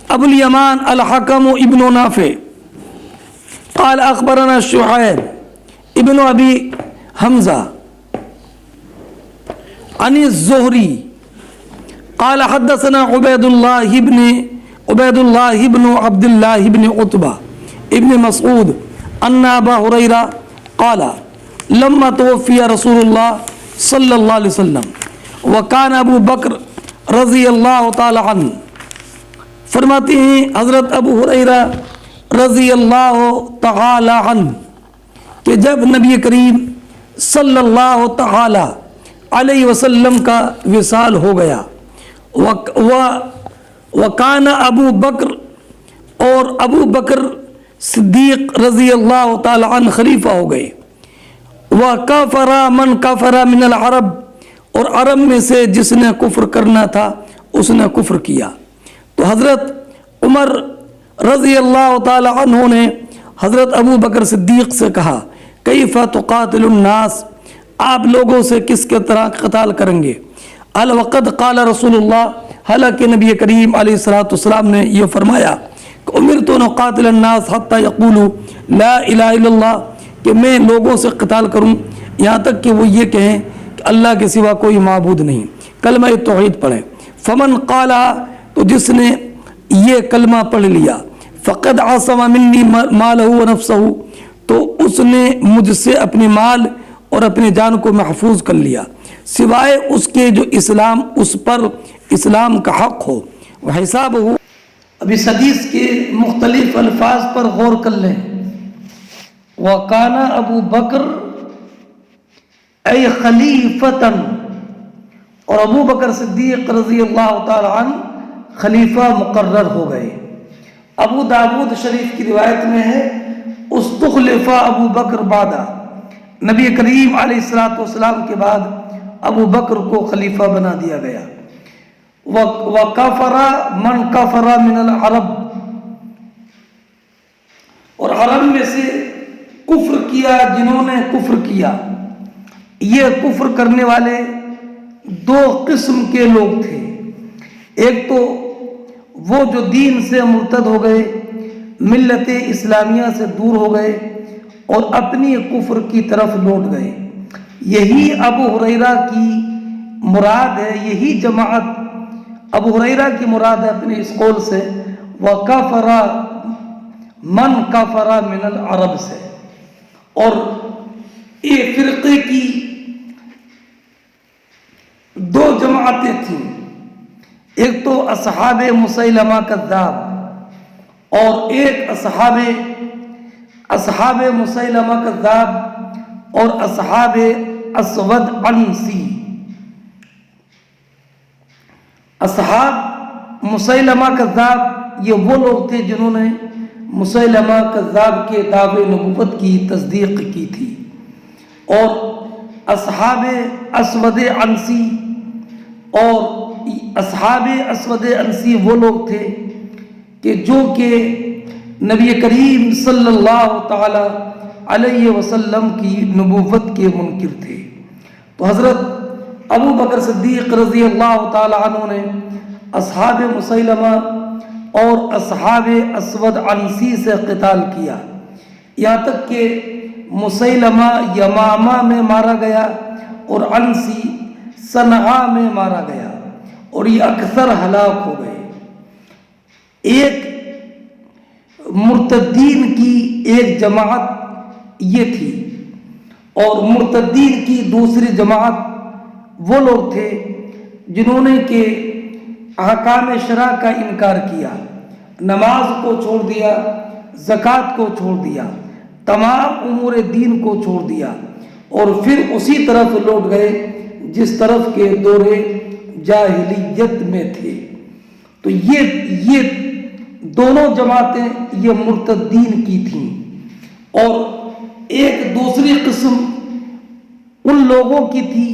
ابو الیمان الحکم ابن نافع قال اخبرنا شعیب ابن ابی حمزہ عن الزہری قال حدثنا عبید اللہ ابن عبد اللہ ابن عتبہ ابن مسعود ان ابا ہریرہ قال لما توفی رسول اللہ صلی اللہ علیہ وسلم وکان ابو بکر رضی اللہ تعالی عنہ، فرماتے ہیں حضرت ابو ہریرہ رضی اللہ تعالی عنہ کہ جب نبی کریم صلی اللہ تعالی علیہ وسلم کا وصال ہو گیا، وکان ابو بکر، اور ابو بکر صدیق رضی اللہ تعالی عنہ خلیفہ ہو گئے، وَكَفَرَ مَنْ كَفَرَ مِنَ الْعَرَبِ، اور عرب میں سے جس نے کفر کرنا تھا اس نے کفر کیا۔ تو حضرت عمر رضی اللہ تعالی عنہ نے حضرت ابو بکر صدیق سے کہا کیف تقاتل الناس، آپ لوگوں سے کس کے طرح قتال کریں گے؟ الوقت قال رسول اللہ، حالانکہ نبی کریم علیہ السلام نے یہ فرمایا کہ امرت ان اقاتل الناس حتی یقولوا لا الہ الا اللہ، کہ میں لوگوں سے قتال کروں یہاں تک کہ وہ یہ کہیں کہ اللہ کے سوا کوئی معبود نہیں، کلمہ توحید پڑھیں۔ فمن قال، تو جس نے یہ کلمہ پڑھ لیا، فقد عصم منی مالہ و نفسہ، تو اس نے مجھ سے اپنی مال اور اپنی جان کو محفوظ کر لیا، سوائے اس کے جو اسلام، اس پر اسلام کا حق ہو، وہ حساب ہو۔ اب اس حدیث کے مختلف الفاظ پر غور کر لیں۔ وَقَانَ ابو بکر اے خلیفتاً، اور ابو بکر صدیق رضی اللہ تعالی عنہ خلیفہ مقرر ہو گئے۔ ابو داود شریف کی روایت میں ہے استخلف ابو بکر بعدہ، نبی کریم علیہ الصلوۃ والسلام کے بعد ابو بکر کو خلیفہ بنا دیا گیا. وَكَفَرَ مَنْ كَفَرَ مِنَ الْعَرَبِ، اور عرب میں سے کفر کیا جنہوں نے کفر کیا. یہ کفر کرنے والے دو قسم کے لوگ تھے. ایک تو وہ جو دین سے مرتد ہو گئے، ملت اسلامیہ سے دور ہو گئے اور اپنی کفر کی طرف لوٹ گئے. یہی ابو ہریرہ کی مراد ہے، یہی جماعت ابو ہریرہ کی مراد ہے اپنے اس قول سے وَكَفَرَ مَنْ كَفَرَ مِنَ الْعَرَبِ سے. اور یہ فرقے کی دو جماعتیں تھیں. ایک تو اصحاب مسیلمہ کذاب اور ایک اصحاب مسیلمہ کذاب اور اصحاب اسود عنسی. اصحاب مسیلمہ کذاب یہ وہ لوگ تھے جنہوں نے مسیلمہ کذاب کے دعوے نبوت کی تصدیق کی تھی. اور اصحاب اسود عنسی وہ لوگ تھے کہ جو کہ نبی کریم صلی اللہ تعالی علیہ وسلم کی نبوت کے منکر تھے. تو حضرت ابو بکر صدیق رضی اللہ تعالی عنہ نے اصحاب مسیلمہ اور اصحاب اسود عنسی سے قتال کیا، یہاں تک کہ مسیلمہ یمامہ میں مارا گیا اور عنسی صنعاء میں مارا گیا اور یہ اکثر ہلاک ہو گئے. ایک مرتدین کی ایک جماعت یہ تھی اور مرتدین کی دوسری جماعت وہ لوگ تھے جنہوں نے کہ احکام شرع کا انکار کیا، نماز کو چھوڑ دیا، زکوٰۃ کو چھوڑ دیا، تمام امور دین کو چھوڑ دیا اور پھر اسی طرف لوٹ گئے جس طرف کے دور جاہلیت میں تھے. تو یہ دونوں جماعتیں یہ مرتدین کی تھیں. اور ایک دوسری قسم ان لوگوں کی تھی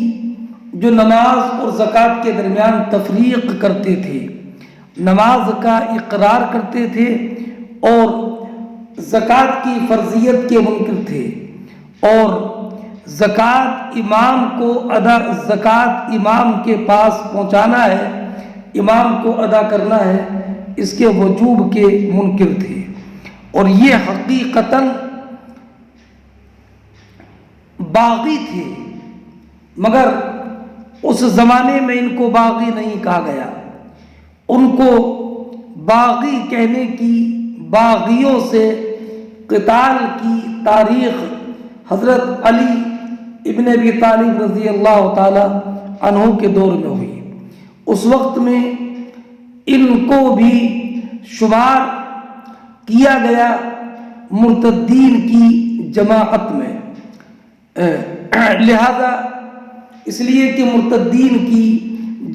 جو نماز اور زکوٰۃ کے درمیان تفریق کرتے تھے، نماز کا اقرار کرتے تھے اور زکوٰۃ کی فرضیت کے منکر تھے. اور زکوٰۃ امام کے پاس پہنچانا ہے، امام کو ادا کرنا ہے، اس کے وجوب کے منکر تھے. اور یہ حقیقتاً باغی تھے، مگر اس زمانے میں ان کو باغی نہیں کہا گیا. ان کو باغی کہنے کی، باغیوں سے قتال کی تاریخ حضرت علی ابن ابی طالب رضی اللہ تعالی عنہ کے دور میں ہوئی. اس وقت میں ان کو بھی شمار کیا گیا مرتدین کی جماعت میں. لہذا اس لیے کہ مرتدین کی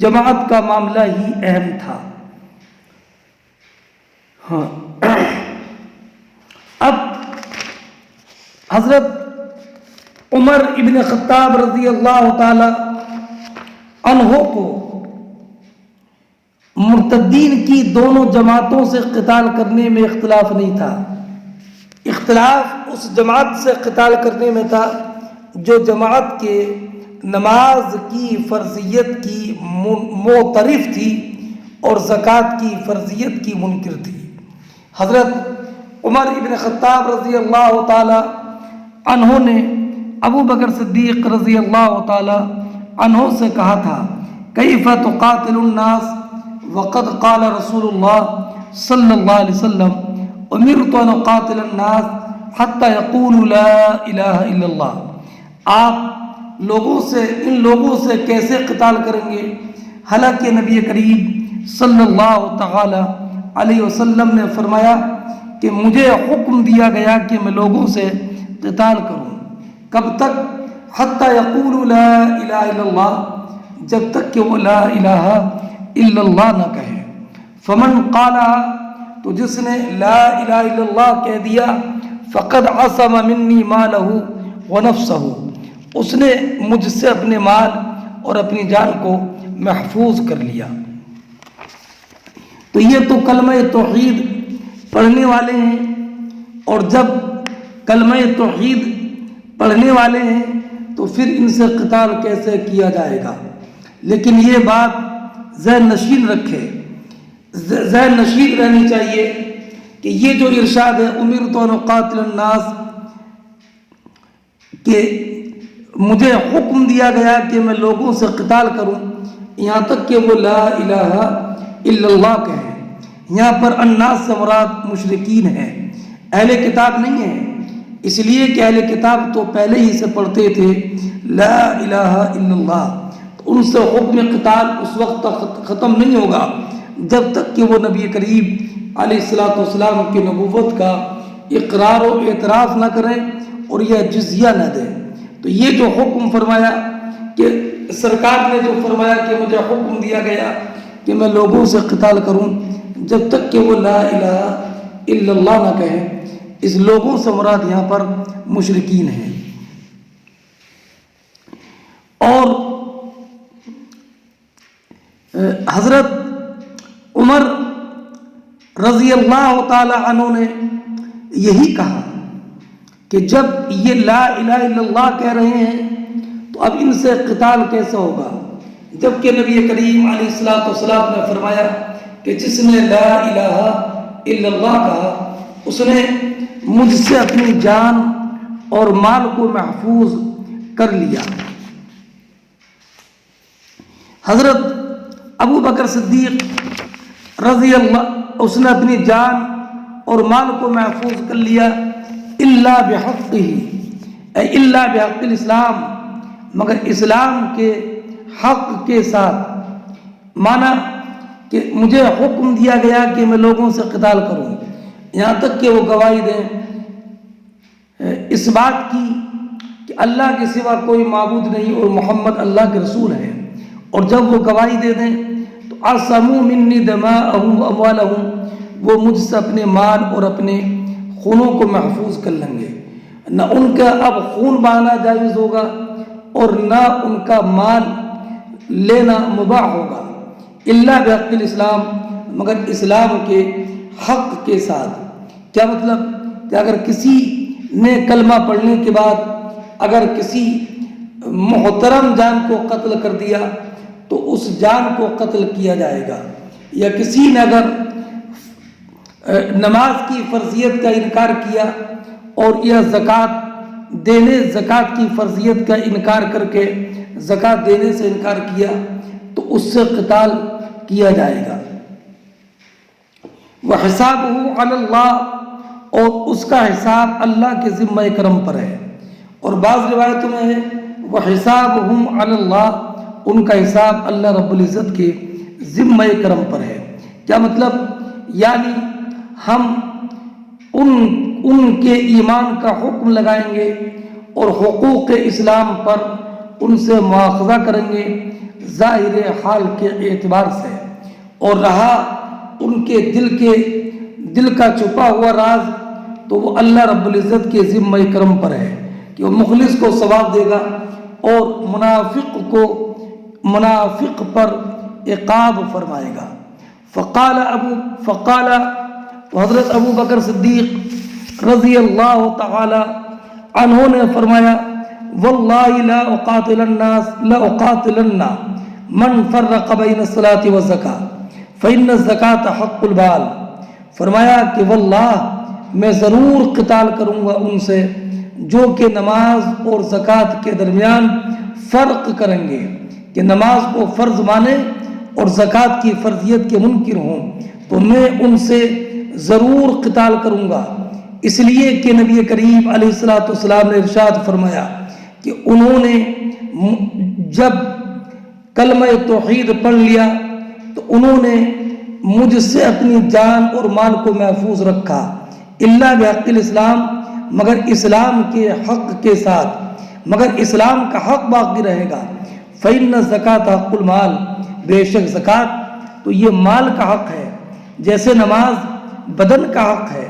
جماعت کا معاملہ ہی اہم تھا. ہاں، اب حضرت عمر ابن خطاب رضی اللہ تعالی عنہ کو مرتدین کی دونوں جماعتوں سے قتال کرنے میں اختلاف نہیں تھا. اختلاف اس جماعت سے قتال کرنے میں تھا جو جماعت کے نماز کی فرضیت کی معترف تھی اور زکوٰۃ کی فرضیت کی منکر تھی. حضرت عمر ابن خطاب رضی اللہ تعالی عنہ نے ابو بکر صدیق رضی اللہ تعالی عنہ سے کہا تھا کیف تقاتل الناس وقد قال رسول اللہ صلی اللہ علیہ وسلم امرت ان اقاتل الناس حتی یقولوا لا الہ الا اللہ. آپ ان لوگوں سے کیسے قتال کریں گے حالانکہ نبی کریم صلی اللہ تعالی علیہ وسلم نے فرمایا کہ مجھے حکم دیا گیا کہ میں لوگوں سے قتال کروں. کب تک؟ حتی یقولوا لا الہ الا اللہ، جب تک کہ وہ لا الہ الا اللہ نہ کہے. فمن قالها، تو جس نے لا الہ الا اللہ کہہ دیا، فقد عصم منی مالہ ونفسہ، اس نے مجھ سے اپنے مال اور اپنی جان کو محفوظ کر لیا۔ تو یہ تو کلمہ توحید پڑھنے والے ہیں، اور جب کلمہ توحید پڑھنے والے ہیں تو پھر ان سے قتال کیسے کیا جائے گا؟ لیکن یہ بات ذہن نشین رکھے، ذہن نشین رہنی چاہیے کہ یہ جو ارشاد ہے امرت ان اقاتل الناس، کہ مجھے حکم دیا گیا کہ میں لوگوں سے قتال کروں، یہاں تک کہ وہ لا الہ الا اللہ کہیں۔ یہاں پر الناس سے مراد مشرکین ہیں، اہل کتاب نہیں ہیں، اس لیے کہ اہل کتاب تو پہلے ہی سے پڑھتے تھے لا الہ الا اللہ، تو ان سے حکم قتال اس وقت تک ختم نہیں ہوگا جب تک کہ وہ نبی کریم علیہ الصلوۃ والسلام کی نبوت کا اقرار و اعتراف نہ کریں اور یہ جزیہ نہ دیں۔ تو یہ جو حکم فرمایا کہ سرکار نے جو فرمایا کہ مجھے حکم دیا گیا کہ میں لوگوں سے قتال کروں جب تک کہ وہ لا الہ الا اللہ نہ کہیں، اس لوگوں سے مراد یہاں پر مشرکین ہیں۔ اور حضرت عمر رضی اللہ تعالی عنہ نے یہی کہا کہ جب یہ لا الہ الا اللہ کہہ رہے ہیں تو اب ان سے قتال کیسے ہوگا، جبکہ نبی کریم علیہ الصلوۃ والسلام نے فرمایا کہ جس نے لا الہ الا اللہ کہا اس نے مجھ سے اپنی جان اور مال کو محفوظ کر لیا۔ حضرت ابو بکر صدیق رضی اللہ، اس نے اپنی جان اور مال کو محفوظ کر لیا الا بحقہ، اے الا بحق الاسلام، مگر اسلام کے حق کے ساتھ، مانا کہ مجھے حکم دیا گیا کہ میں لوگوں سے قتال کروں، یہاں تک کہ وہ گواہی دیں اس بات کی کہ اللہ کے سوا کوئی معبود نہیں اور محمد اللہ کے رسول ہیں، اور جب وہ گواہی دے دیں تو عصموا منی دماءہم واموالہم، وہ مجھ سے اپنے مال اور اپنے خونوں کو محفوظ کر لیں گے، نہ ان کا اب خون بہانا جائز ہوگا اور نہ ان کا مال لینا مباح ہوگا، الا بحق الاسلام، مگر اسلام کے حق کے ساتھ۔ کیا مطلب کہ اگر کسی نے کلمہ پڑھنے کے بعد اگر کسی محترم جان کو قتل کر دیا تو اس جان کو قتل کیا جائے گا، یا کسی نے اگر نماز کی فرضیت کا انکار کیا اور یا زکوٰۃ کی فرضیت کا انکار کر کے زکوٰۃ دینے سے انکار کیا تو اس سے قتال کیا جائے گا۔ وَحِسَابُهُ عَلَى اللَّهِ، اور اس کا حساب اللہ کے ذمہ کرم پر ہے، اور بعض روایتوں میں ہے وَحِسَابُهُمْ عَلَى اللَّهِ، ان کا حساب اللہ رب العزت کے ذمہ کرم پر ہے۔ کیا مطلب؟ یعنی ہم ان کے ایمان کا حکم لگائیں گے اور حقوق اسلام پر ان سے مواخذہ کریں گے ظاہر حال کے اعتبار سے، اور رہا ان کے دل کا چھپا ہوا راز تو وہ اللہ رب العزت کے ذمہ کرم پر ہے کہ وہ مخلص کو ثواب دے گا اور منافق پر عقاب فرمائے گا۔ فقال حضرت ابو بکر صدیق رضی اللہ تعالی عنہ نے فرمایا واللہ لا اقاتلن من فرق بین الصلاۃ والزکاۃ فإن الزکاۃ حق البال، فرمایا کہ واللہ میں ضرور قتال کروں گا ان سے جو کہ نماز اور زکوٰۃ کے درمیان فرق کریں گے، کہ نماز کو فرض مانے اور زکوٰۃ کی فرضیت کے منکر ہوں، تو میں ان سے ضرور قتال کروں گا، اس لیے کہ نبی کریم علیہ الصلوۃ والسلام نے ارشاد فرمایا کہ انہوں نے جب کلمہ توحید پڑھ لیا تو انہوں نے مجھ سے اپنی جان اور مال کو محفوظ رکھا الا بحق الاسلام، مگر اسلام کے حق کے ساتھ، مگر اسلام کا حق باقی رہے گا۔ فإن الزکاۃ حق المال، بے شک زکوٰۃ تو یہ مال کا حق ہے، جیسے نماز بدن کا حق ہے،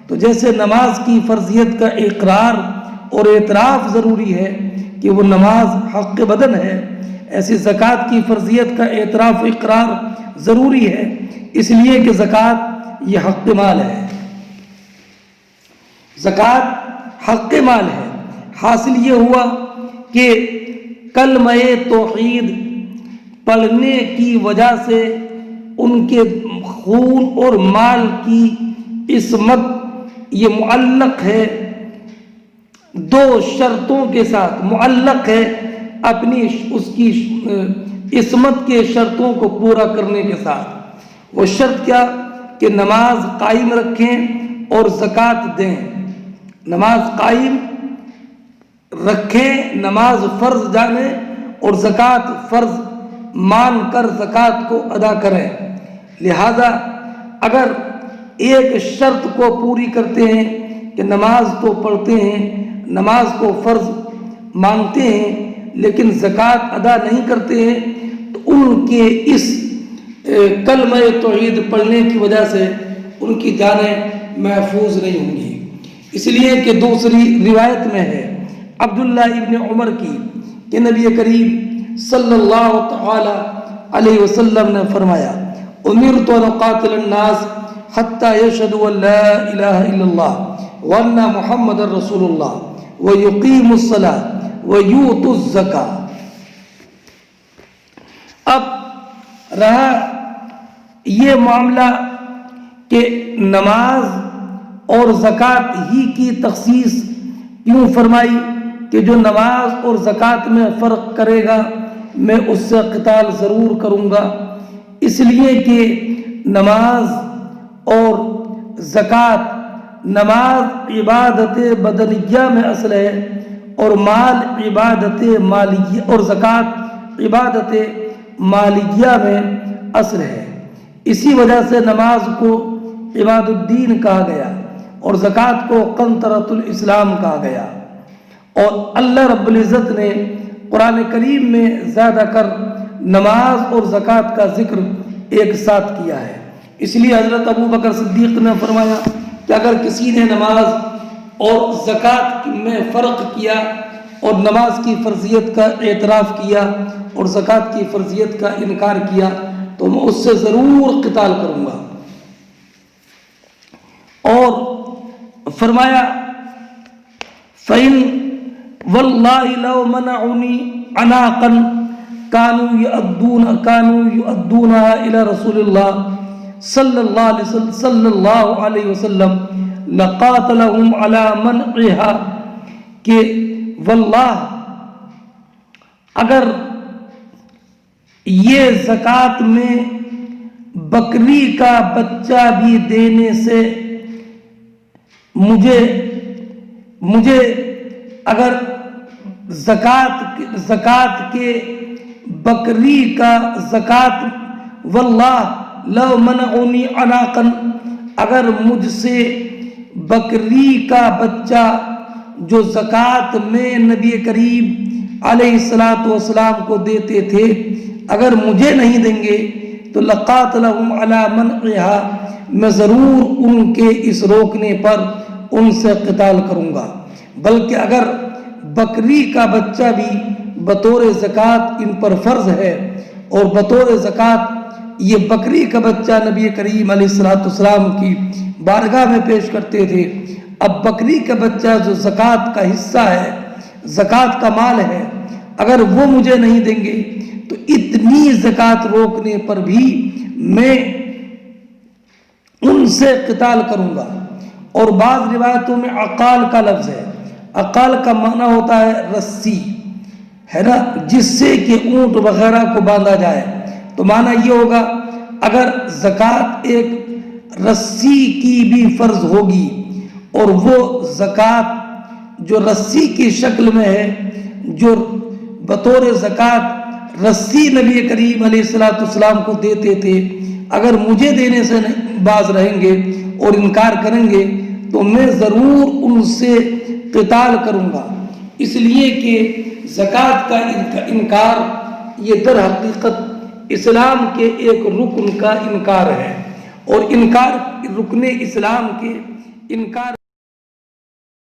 تو جیسے نماز کی فرضیت کا اقرار اور اعتراف ضروری ہے کہ وہ نماز حق بدن ہے، ایسی زکوٰۃ کی فرضیت کا اعتراف و اقرار ضروری ہے، اس لیے کہ زکوٰۃ یہ حق مال ہے، زکوٰۃ حق مال ہے۔ حاصل یہ ہوا کہ کلمہ توحید پڑھنے کی وجہ سے ان کے خون اور مال کی عصمت یہ معلق ہے دو شرطوں کے ساتھ، معلق ہے اپنی اس کی عصمت کے شرطوں کو پورا کرنے کے ساتھ۔ وہ شرط کیا؟ کہ نماز قائم رکھیں اور زکوٰۃ دیں، نماز قائم رکھیں، نماز فرض جانیں اور زکوٰۃ فرض مان کر زکوٰۃ کو ادا کریں۔ لہذا اگر ایک شرط کو پوری کرتے ہیں کہ نماز تو پڑھتے ہیں، نماز کو فرض مانتے ہیں، لیکن زکوٰۃ ادا نہیں کرتے ہیں، تو ان کے اس کلمہ توحید پڑھنے کی وجہ سے ان کی جانیں محفوظ نہیں ہوں گی۔ اس لیے کہ دوسری روایت میں ہے عبداللہ ابن عمر کی کہ نبی کریم صلی اللہ تعالی علیہ وسلم نے فرمایا امرت ان اقاتل الناس حتی یشہدوا ان لا الہ الا اللہ وان محمد رسول اللہ ویقیموا الصلاۃ ویؤتوا الزکاۃ۔ اب رہا یہ معاملہ کہ نماز اور زکوٰۃ ہی کی تخصیص کیوں فرمائی کہ جو نماز اور زکوٰۃ میں فرق کرے گا میں اس سے قتال ضرور کروں گا، اس لیے کہ نماز اور زکوٰۃ، نماز عبادت بدنیہ میں اصل ہے اور مال عبادت مالیہ، اور زکوٰۃ عبادت مالیہ میں اصل ہے۔ اسی وجہ سے نماز کو عباد الدین کہا گیا اور زکوٰۃ کو قنطرۃ الاسلام کہا گیا۔ اور اللہ رب العزت نے قرآن کریم میں زیادہ کر نماز اور زکوٰۃ کا ذکر ایک ساتھ کیا ہے۔ اس لیے حضرت ابو بکر صدیق نے فرمایا کہ اگر کسی نے نماز اور زکوٰۃ میں فرق کیا اور نماز کی فرضیت کا اعتراف کیا اور زکوٰۃ کی فرضیت کا انکار کیا تو میں اس سے ضرور قتال کروں گا۔ اور فرمایا فَإِن وَاللَّهِ لَوْ مَنَعُونِي عَنَاقًا كَانُوا يُؤَدُّونَهَا إِلَى رَسُولِ اللَّهِ صلی اللہ علیہ وسلم لَقَاتَلَهُمْ عَلَى مَنْعِهَا، کہ واللہ اگر یہ زکوٰۃ میں بکری کا بچہ بھی دینے سے مجھے اگر زکوٰۃ کے بکری کا زکوٰۃ واللہ لو منعونی عناقا، اگر مجھ سے بکری کا بچہ جو زکوٰۃ میں نبی کریم علیہ الصلاۃ والسلام کو دیتے تھے اگر مجھے نہیں دیں گے تو لقاتلہم علی منعها، میں ضرور ان کے اس روکنے پر ان سے قتال کروں گا۔ بلکہ اگر بکری کا بچہ بھی بطور زکوٰۃ ان پر فرض ہے اور بطور زکوٰۃ یہ بکری کا بچہ نبی کریم علیہ الصلاۃ والسلام کی بارگاہ میں پیش کرتے تھے، اب بکری کا بچہ جو زکوٰۃ کا حصہ ہے، زکوٰۃ کا مال ہے، اگر وہ مجھے نہیں دیں گے تو اتنی زکوٰۃ روکنے پر بھی میں ان سے قتال کروں گا۔ اور بعض روایتوں میں عقال کا لفظ ہے، عقال کا معنی ہوتا ہے رسی، ہے نا، جس سے کہ اونٹ وغیرہ کو باندھا جائے، تو معنی یہ ہوگا اگر زکوٰۃ ایک رسی کی بھی فرض ہوگی اور وہ زکوٰۃ جو رسی کی شکل میں ہے، جو بطور زکوٰۃ رسی نبی کریم علیہ الصلاۃ والسلام کو دیتے تھے، اگر مجھے دینے سے باز رہیں گے اور انکار کریں گے تو میں ضرور ان سے قتال کروں گا۔ اس لیے کہ زکوٰۃ کا انکار یہ در حقیقت اسلام کے ایک رکن کا انکار ہے، اور انکار رکن اسلام کے انکار